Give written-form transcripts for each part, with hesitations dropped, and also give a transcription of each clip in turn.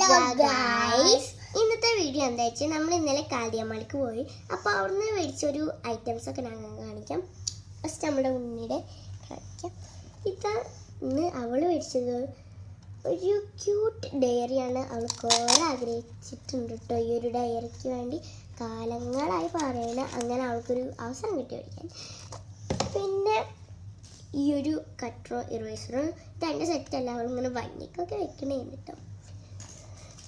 Hello guys, ഇന്നത്തെ video എന്താ വെച്ചാൽ നമ്മൾ ഇന്നലെ കാളിയമ്മക്ക് പോയി. അപ്പോൾ അവിടുന്ന് മേടിച്ചൊരു ഐറ്റംസ് ഒക്കെ ഞങ്ങൾ കാണിക്കാം. ഫസ്റ്റ് നമ്മുടെ ഉണ്ണിയുടെ കാണിക്കാം. ഇന്ന് അവൾ മേടിച്ചത് ഒരു ക്യൂട്ട് ഡയറിയാണ്. അവൾ കുറേ ആഗ്രഹിച്ചിട്ടുണ്ട് കേട്ടോ ഈ ഒരു ഡയറിക്ക് വേണ്ടി. കാലങ്ങളായി പറയണ അങ്ങനെ അവൾക്കൊരു അവസരം കിട്ടി മേടിക്കാൻ. പിന്നെ ഈ ഒരു കട്ടറോ ഇറേസറോ ഇതെൻ്റെ സെറ്റല്ല, അവളിങ്ങനെ ഭംഗിക്കൊക്കെ വെക്കണേ കേട്ടോ.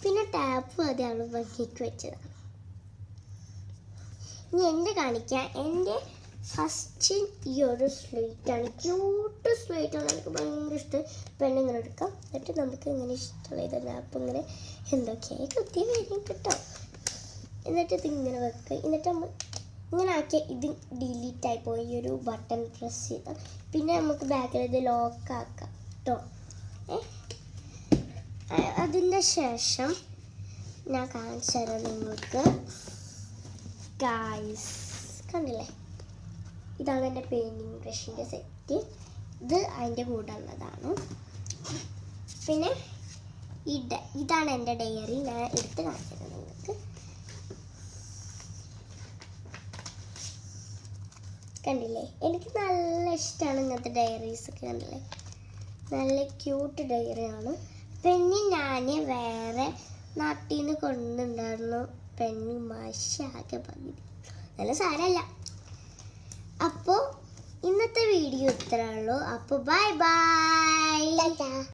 പിന്നെ ടാപ്പ് അത് അവൾ ഭംഗിക്ക് വെച്ചതാണ്. ഇനി എൻ്റെ കാണിക്കാം. എൻ്റെ ഫസ്റ്റ് ഈ ഒരു സ്ലേറ്റാണ്, ക്യൂട്ട് സ്ലേറ്റാണ്. എനിക്ക് ഭയങ്കര ഇഷ്ടം. പെണ്ണ് ഇങ്ങനെ എടുക്കാം, എന്നിട്ട് നമുക്ക് ഇങ്ങനെ ഇഷ്ടമുള്ള ഇതല്ല അപ്പം ഇങ്ങനെ എന്തൊക്കെയായി കുത്തി വരും കേട്ടോ. എന്നിട്ട് ഇതിങ്ങനെ വെക്കുക. എന്നിട്ട് നമ്മൾ ഇങ്ങനെ ആക്കിയ ഇത് ഡിലീറ്റായി പോയി. ഈ ഒരു ബട്ടൺ പ്രസ് ചെയ്താൽ പിന്നെ നമുക്ക് ബാക്കിൽ ഇത് ലോക്കാക്കാം കേട്ടോ. അതിൻ്റെ ശേഷം ഞാൻ കാണിച്ചു തരാം നിങ്ങൾക്ക്. ഗായ്സ് കണ്ടില്ലേ, ഇതാണ് എൻ്റെ പെയിൻറ്റിങ് ബ്രഷിൻ്റെ സെറ്റ്. ഇത് അതിൻ്റെ കൂടെ ഉള്ളതാണ്. പിന്നെ ഇതാണ് എൻ്റെ ഡയറി. ഞാൻ എടുത്ത് കാണിച്ചത് നിങ്ങൾക്ക്. കണ്ടില്ലേ, എനിക്ക് നല്ല ഇഷ്ടമാണ് ഇങ്ങനത്തെ ഡയറീസൊക്കെ. കണ്ടില്ലേ, നല്ല ക്യൂട്ട് ഡയറിയാണ്. പിന്നെ ഞാൻ വേറെ നാട്ടിൽ നിന്ന് കൊണ്ടുണ്ടായിരുന്നു പെണ്ണ് മഷാകെ പകുതി. നല്ല സാരമല്ല. അപ്പോൾ ഇന്നത്തെ വീഡിയോ ഇത്രേ ഉള്ളൂ. അപ്പോൾ ബൈ ബൈ.